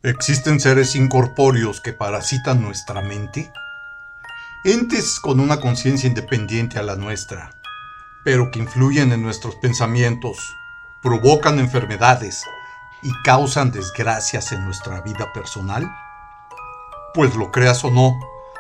¿Existen seres incorpóreos que parasitan nuestra mente? Entes con una conciencia independiente a la nuestra, pero que influyen en nuestros pensamientos, provocan enfermedades y causan desgracias en nuestra vida personal. Pues lo creas o no,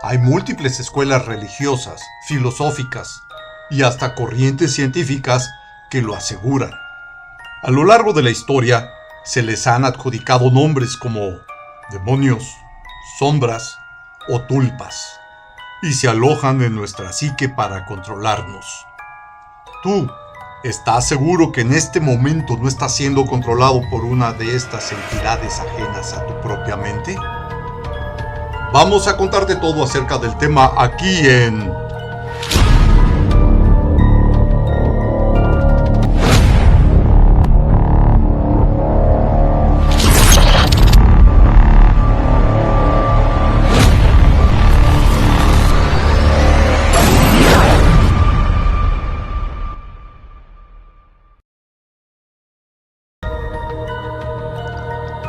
hay múltiples escuelas religiosas, filosóficas y hasta corrientes científicas que lo aseguran. A lo largo de la historia, se les han adjudicado nombres como demonios, sombras o tulpas, y se alojan en nuestra psique para controlarnos. ¿Tú estás seguro que en este momento no estás siendo controlado por una de estas entidades ajenas a tu propia mente? Vamos a contarte todo acerca del tema aquí en...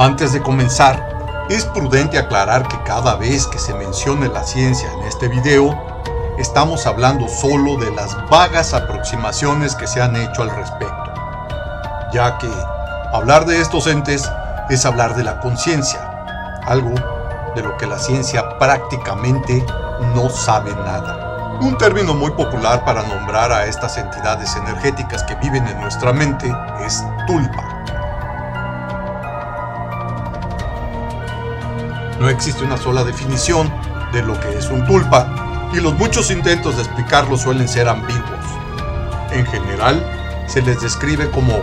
Antes de comenzar, es prudente aclarar que cada vez que se mencione la ciencia en este video, estamos hablando solo de las vagas aproximaciones que se han hecho al respecto, ya que hablar de estos entes es hablar de la conciencia, algo de lo que la ciencia prácticamente no sabe nada. Un término muy popular para nombrar a estas entidades energéticas que viven en nuestra mente es tulpa. No existe una sola definición de lo que es un tulpa y los muchos intentos de explicarlo suelen ser ambiguos. En general, se les describe como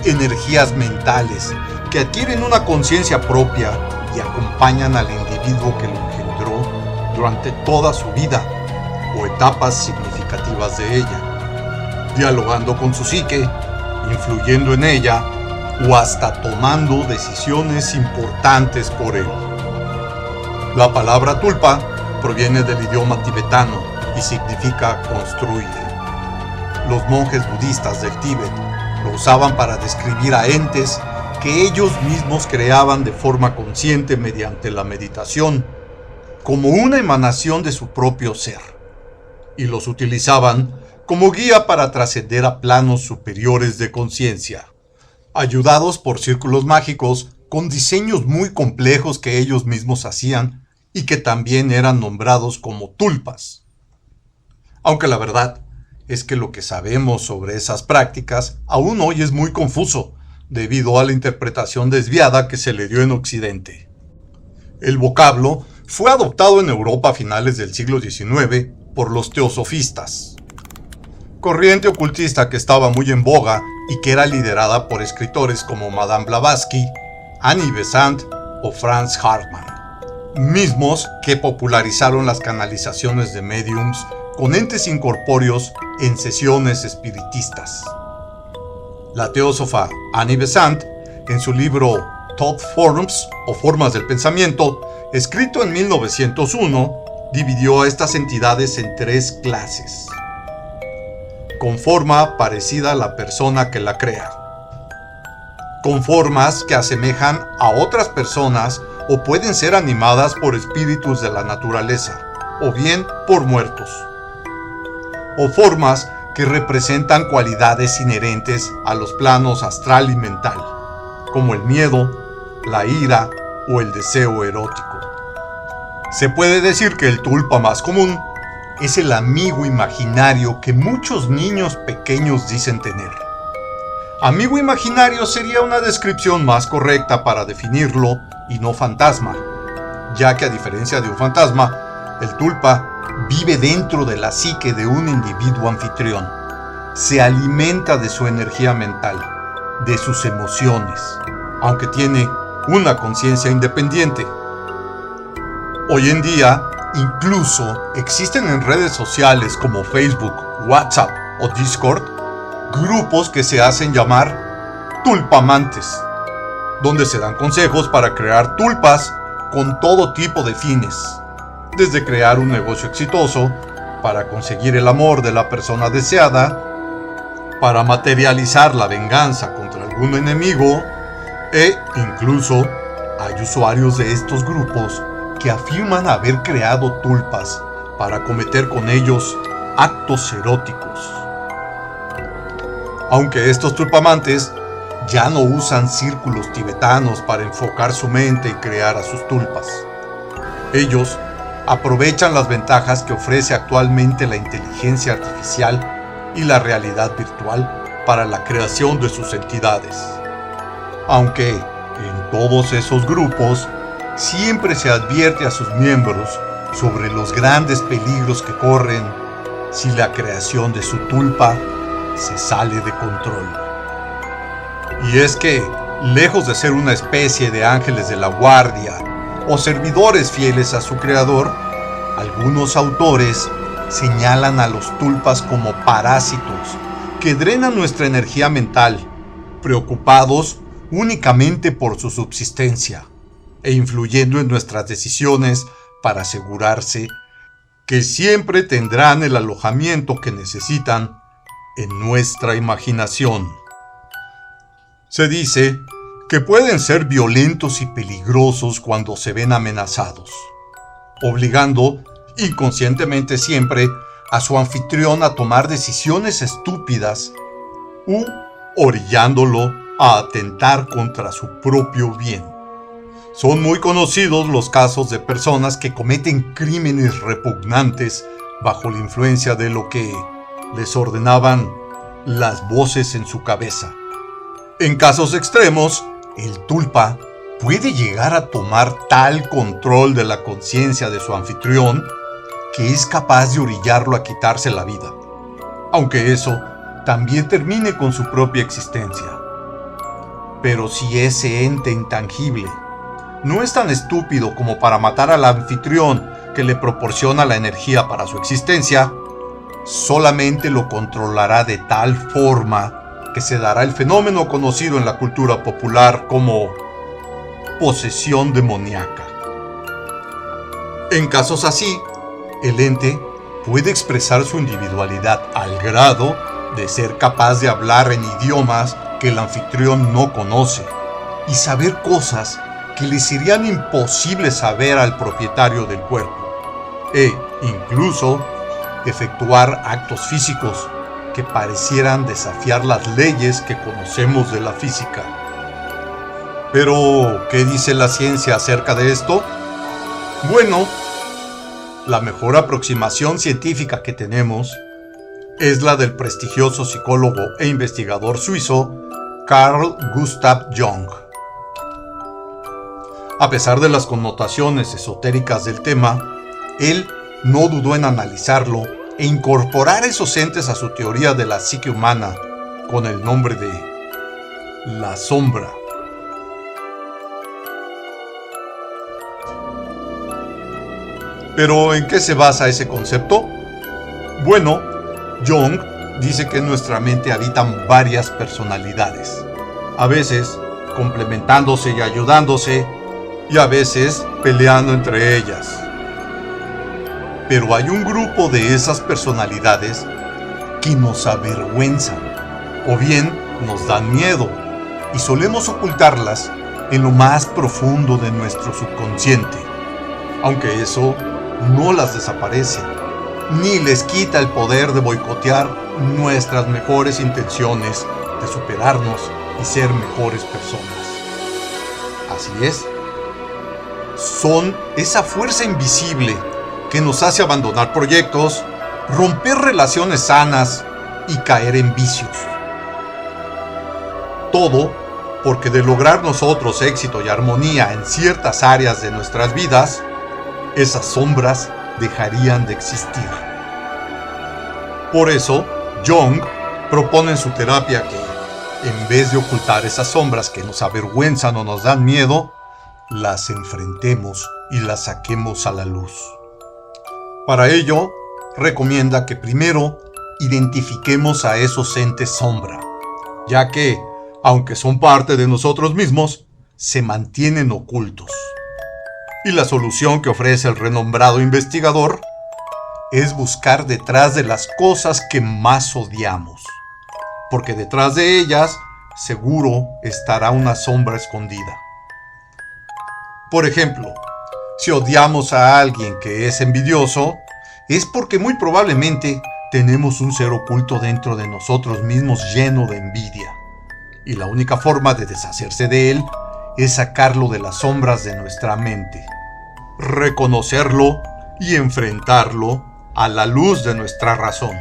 energías mentales que adquieren una conciencia propia y acompañan al individuo que lo engendró durante toda su vida o etapas significativas de ella, dialogando con su psique, influyendo en ella o hasta tomando decisiones importantes por él. La palabra tulpa proviene del idioma tibetano y significa construye. Los monjes budistas del Tíbet lo usaban para describir a entes que ellos mismos creaban de forma consciente mediante la meditación, como una emanación de su propio ser, y los utilizaban como guía para trascender a planos superiores de conciencia, ayudados por círculos mágicos con diseños muy complejos que ellos mismos hacían y que también eran nombrados como tulpas. Aunque la verdad es que lo que sabemos sobre esas prácticas aún hoy es muy confuso, debido a la interpretación desviada que se le dio en Occidente. El vocablo fue adoptado en Europa a finales del siglo XIX por los teosofistas, corriente ocultista que estaba muy en boga y que era liderada por escritores como Madame Blavatsky, Annie Besant o Franz Hartmann, mismos que popularizaron las canalizaciones de médiums con entes incorpóreos en sesiones espiritistas. La teósofa Annie Besant, en su libro Thought Forms o Formas del Pensamiento, escrito en 1901, dividió a estas entidades en tres clases, con forma parecida a la persona que la crea, con formas que asemejan a otras personas o pueden ser animadas por espíritus de la naturaleza, o bien por muertos, o formas que representan cualidades inherentes a los planos astral y mental, como el miedo, la ira o el deseo erótico. Se puede decir que el tulpa más común es el amigo imaginario que muchos niños pequeños dicen tener. Amigo imaginario sería una descripción más correcta para definirlo y no fantasma, ya que a diferencia de un fantasma, el tulpa vive dentro de la psique de un individuo anfitrión. Se alimenta de su energía mental, de sus emociones, aunque tiene una conciencia independiente. Hoy en día, incluso existen en redes sociales como Facebook, WhatsApp o Discord, grupos que se hacen llamar tulpamantes, donde se dan consejos para crear tulpas con todo tipo de fines, desde crear un negocio exitoso, para conseguir el amor de la persona deseada, para materializar la venganza contra algún enemigo e incluso Hay usuarios de estos grupos que afirman haber creado tulpas para cometer con ellos actos eróticos. Aunque estos tulpamantes ya no usan círculos tibetanos para enfocar su mente y crear a sus tulpas. Ellos aprovechan las ventajas que ofrece actualmente la inteligencia artificial y la realidad virtual para la creación de sus entidades. Aunque en todos esos grupos siempre se advierte a sus miembros sobre los grandes peligros que corren si la creación de su tulpa se sale de control. Y es que, lejos de ser una especie de ángeles de la guardia o servidores fieles a su creador, algunos autores señalan a los tulpas como parásitos que drenan nuestra energía mental, preocupados únicamente por su subsistencia e influyendo en nuestras decisiones para asegurarse que siempre tendrán el alojamiento que necesitan en nuestra imaginación. Se dice que pueden ser violentos y peligrosos cuando se ven amenazados, obligando inconscientemente siempre a su anfitrión a tomar decisiones estúpidas u orillándolo a atentar contra su propio bien. Son muy conocidos los casos de personas que cometen crímenes repugnantes bajo la influencia de lo que les ordenaban las voces en su cabeza. En casos extremos, el tulpa puede llegar a tomar tal control de la conciencia de su anfitrión que es capaz de orillarlo a quitarse la vida, aunque eso también termine con su propia existencia. Pero si ese ente intangible no es tan estúpido como para matar al anfitrión que le proporciona la energía para su existencia, solamente lo controlará de tal forma que se dará el fenómeno conocido en la cultura popular como posesión demoníaca. En casos así, el ente puede expresar su individualidad al grado de ser capaz de hablar en idiomas que el anfitrión no conoce y saber cosas que le serían imposibles saber al propietario del cuerpo, e incluso efectuar actos físicos que parecieran desafiar las leyes que conocemos de la física. Pero, ¿qué dice la ciencia acerca de esto? Bueno, la mejor aproximación científica que tenemos es la del prestigioso psicólogo e investigador suizo Carl Gustav Jung. A pesar de las connotaciones esotéricas del tema, él no dudó en analizarlo e incorporar esos entes a su teoría de la psique humana con el nombre de la sombra. ¿Pero en qué se basa ese concepto? Bueno, Jung dice que en nuestra mente habitan varias personalidades, a veces complementándose y ayudándose, y a veces peleando entre ellas. Pero hay un grupo de esas personalidades que nos avergüenzan, o bien nos dan miedo, y solemos ocultarlas en lo más profundo de nuestro subconsciente, aunque eso no las desaparece, ni les quita el poder de boicotear nuestras mejores intenciones de superarnos y ser mejores personas. Así es, son esa fuerza invisible que nos hace abandonar proyectos, romper relaciones sanas y caer en vicios. Todo porque de lograr nosotros éxito y armonía en ciertas áreas de nuestras vidas, esas sombras dejarían de existir. Por eso, Jung propone en su terapia que, en vez de ocultar esas sombras que nos avergüenzan o nos dan miedo, las enfrentemos y las saquemos a la luz. Para ello, recomienda que primero identifiquemos a esos entes sombra, ya que, aunque son parte de nosotros mismos, se mantienen ocultos. Y la solución que ofrece el renombrado investigador es buscar detrás de las cosas que más odiamos, porque detrás de ellas seguro estará una sombra escondida. Por ejemplo, si odiamos a alguien que es envidioso, es porque muy probablemente tenemos un ser oculto dentro de nosotros mismos lleno de envidia. Y la única forma de deshacerse de él es sacarlo de las sombras de nuestra mente, reconocerlo y enfrentarlo a la luz de nuestra razón.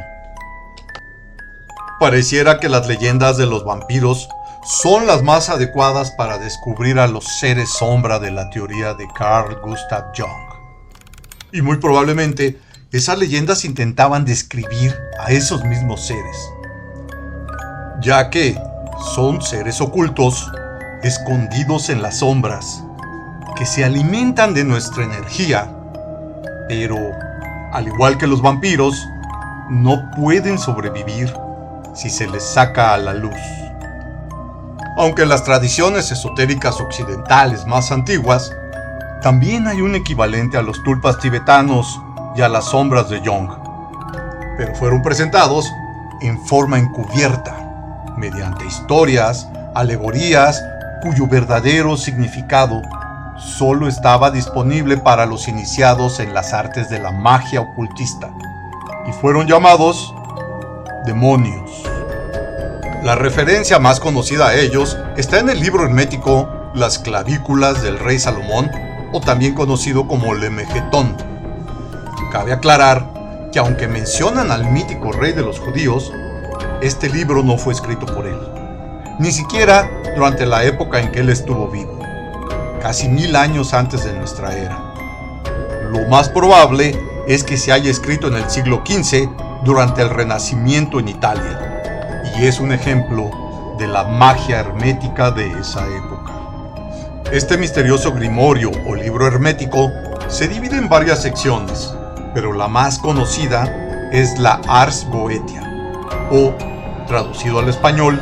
Pareciera que las leyendas de los vampiros son las más adecuadas para descubrir a los seres sombra de la teoría de Carl Gustav Jung. Y muy probablemente esas leyendas intentaban describir a esos mismos seres, ya que son seres ocultos, escondidos en las sombras, que se alimentan de nuestra energía, pero, al igual que los vampiros, no pueden sobrevivir si se les saca a la luz. Aunque en las tradiciones esotéricas occidentales más antiguas, también hay un equivalente a los tulpas tibetanos y a las sombras de Jung, pero fueron presentados en forma encubierta, mediante historias, alegorías, cuyo verdadero significado solo estaba disponible para los iniciados en las artes de la magia ocultista, y fueron llamados demonios. La referencia más conocida a ellos está en el libro hermético Las clavículas del rey Salomón, o también conocido como Lemegetón. Cabe aclarar que aunque mencionan al mítico rey de los judíos, este libro no fue escrito por él, ni siquiera durante la época en que él estuvo vivo, casi 1000 años antes de nuestra era. Lo más probable es que se haya escrito en el siglo XV durante el Renacimiento en Italia, y es un ejemplo de la magia hermética de esa época. Este misterioso grimorio o libro hermético se divide en varias secciones, pero la más conocida es la Ars Goetia, o, traducido al español,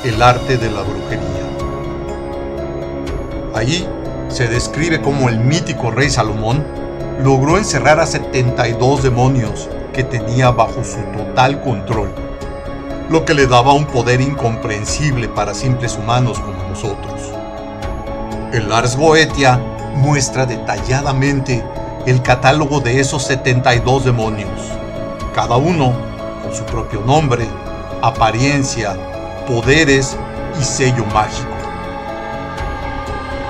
el arte de la brujería. Allí se describe cómo el mítico rey Salomón logró encerrar a 72 demonios que tenía bajo su total control, lo que le daba un poder incomprensible para simples humanos como nosotros. El Ars Goetia muestra detalladamente el catálogo de esos 72 demonios, cada uno con su propio nombre, apariencia, poderes y sello mágico.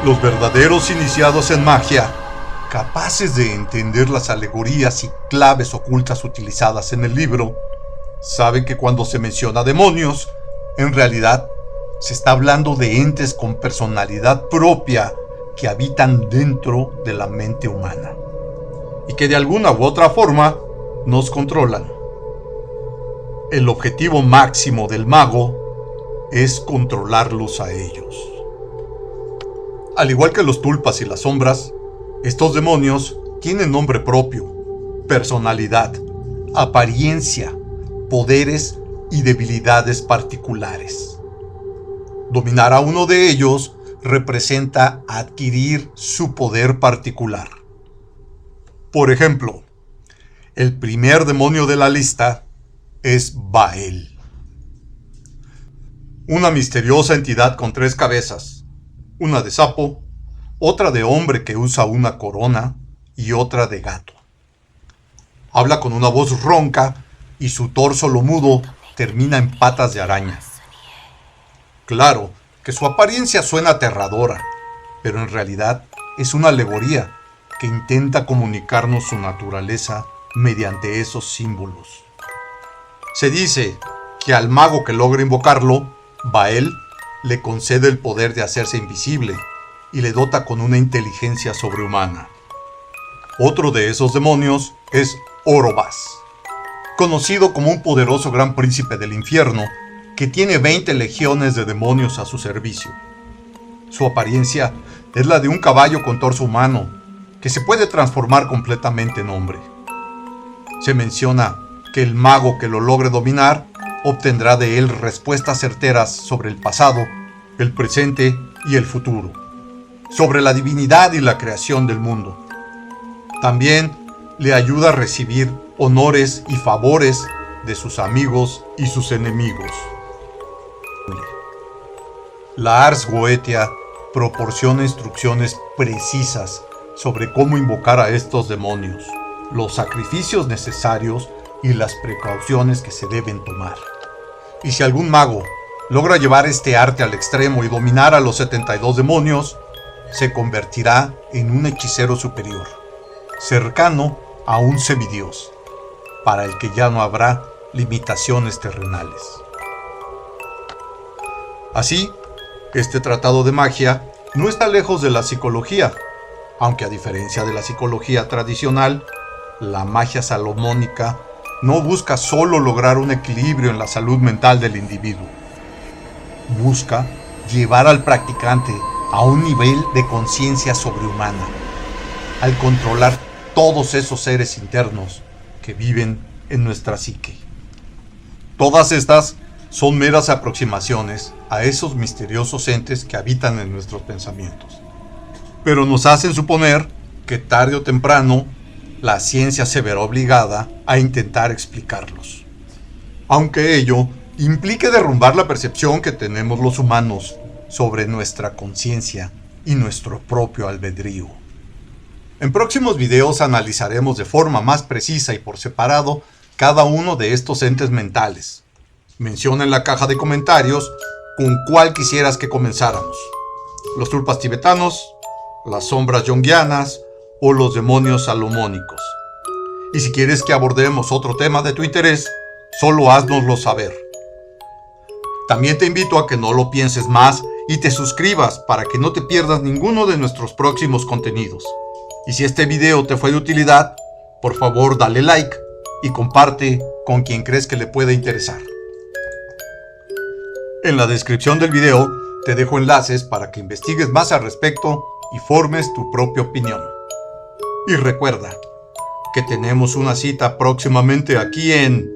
Los verdaderos iniciados en magia, capaces de entender las alegorías y claves ocultas utilizadas en el libro, saben que cuando se menciona demonios, en realidad se está hablando de entes con personalidad propia que habitan dentro de la mente humana y que de alguna u otra forma nos controlan. El objetivo máximo del mago es controlarlos a ellos. Al igual que los tulpas y las sombras, estos demonios tienen nombre propio, personalidad, apariencia, poderes y debilidades particulares. Dominar a uno de ellos representa adquirir su poder particular. Por ejemplo, el primer demonio de la lista es Baal, una misteriosa entidad con 3 cabezas, una de sapo, otra de hombre que usa una corona y otra de gato. Habla con una voz ronca y su torso lomudo termina en patas de araña. Claro que su apariencia suena aterradora, pero en realidad es una alegoría que intenta comunicarnos su naturaleza mediante esos símbolos. Se dice que al mago que logra invocarlo, Baal le concede el poder de hacerse invisible y le dota con una inteligencia sobrehumana. Otro de esos demonios es Orobas, conocido como un poderoso gran príncipe del infierno que tiene 20 legiones de demonios a su servicio. Su apariencia es la de un caballo con torso humano que se puede transformar completamente en hombre. Se menciona que el mago que lo logre dominar obtendrá de él respuestas certeras sobre el pasado, el presente y el futuro, sobre la divinidad y la creación del mundo. También le ayuda a recibir honores y favores de sus amigos y sus enemigos. La Ars Goetia proporciona instrucciones precisas sobre cómo invocar a estos demonios, los sacrificios necesarios y las precauciones que se deben tomar. Y si algún mago logra llevar este arte al extremo y dominar a los 72 demonios, se convertirá en un hechicero superior, cercano a un semidios, para el que ya no habrá limitaciones terrenales. Así, este tratado de magia no está lejos de la psicología, aunque a diferencia de la psicología tradicional, la magia salomónica no busca solo lograr un equilibrio en la salud mental del individuo. Busca llevar al practicante a un nivel de conciencia sobrehumana, al controlar todos esos seres internos que viven en nuestra psique. Todas estas son meras aproximaciones a esos misteriosos entes que habitan en nuestros pensamientos, pero nos hacen suponer que tarde o temprano la ciencia se verá obligada a intentar explicarlos, aunque ello implique derrumbar la percepción que tenemos los humanos sobre nuestra conciencia y nuestro propio albedrío. En próximos videos analizaremos de forma más precisa y por separado cada uno de estos entes mentales. Menciona en la caja de comentarios con cuál quisieras que comenzáramos: los tulpas tibetanos, las sombras junguianas o los demonios salomónicos. Y si quieres que abordemos otro tema de tu interés, solo háznoslo saber. También te invito a que no lo pienses más y te suscribas para que no te pierdas ninguno de nuestros próximos contenidos. Y si este video te fue de utilidad, por favor dale like y comparte con quien crees que le pueda interesar. En la descripción del video te dejo enlaces para que investigues más al respecto y formes tu propia opinión. Y recuerda que tenemos una cita próximamente aquí en